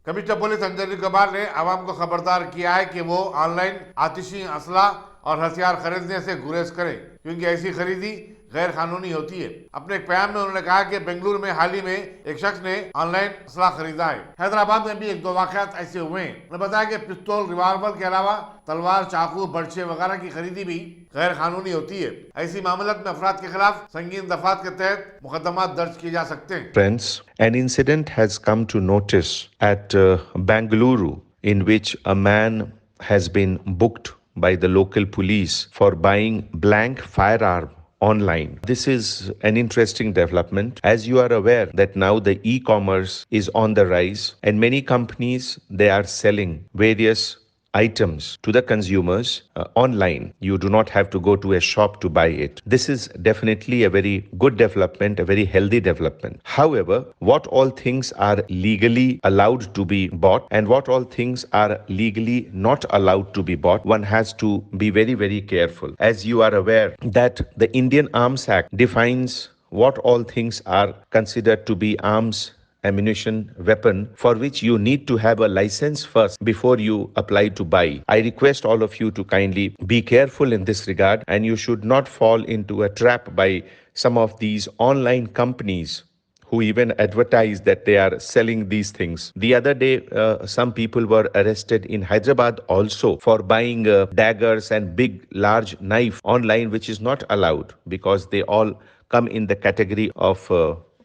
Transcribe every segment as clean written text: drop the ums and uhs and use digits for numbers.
Commissioner police Anjali Kumar ने आवाम को खबरदार किया है कि वो ऑनलाइन आतिशी असला और हथियार खरीदने से गुरेज करें, क्योंकि ऐसी खरीदी गैर कानूनी होती है। अपने एक बयान में उन्होंने कहा कि बेंगलुरु में हाल ही में एक शख्स ने ऑनलाइन असला खरीदा है। हैदराबाद में भी एक दो वाकयात ऐसे हुए हैं। उन्होंने बताया कि पिस्तौल, रिवाल्वर के अलावा तलवार, चाकू, बर्छे वगैरह की खरीदी भी गैर कानूनी होती है। ऐसी मामलत में अफराद के खिलाफ संगीन दफात के तहत मुकदमा दर्ज किए जा सकते हैं। Friends, an incident has come to notice at Bangalore in which a man has been booked by the local police for buying blank firearm online. This is an interesting development. As you are aware that now the e-commerce is on the rise and many companies, they are selling various items to the consumers online. You do not have to go to a shop to buy it. This is definitely a very good development, a very healthy development. However, what all things are legally allowed to be bought and what all things are legally not allowed to be bought, one has to be very, very careful. As you are aware that the Indian Arms Act defines what all things are considered to be arms, ammunition, weapon, for which you need to have a license first before you apply to buy. I request all of you to kindly be careful in this regard, and you should not fall into a trap by some of these online companies who even advertise that they are selling these things. The other day, some people were arrested in Hyderabad also for buying daggers and big, large knife online, which is not allowed because they all come in the category of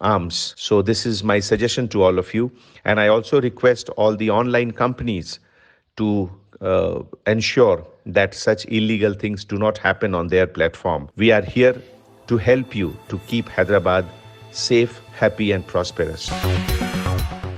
arms. So this is my suggestion to all of you, and I also request all the online companies to ensure that such illegal things do not happen on their platform. We are here to help you to keep Hyderabad safe, happy and prosperous.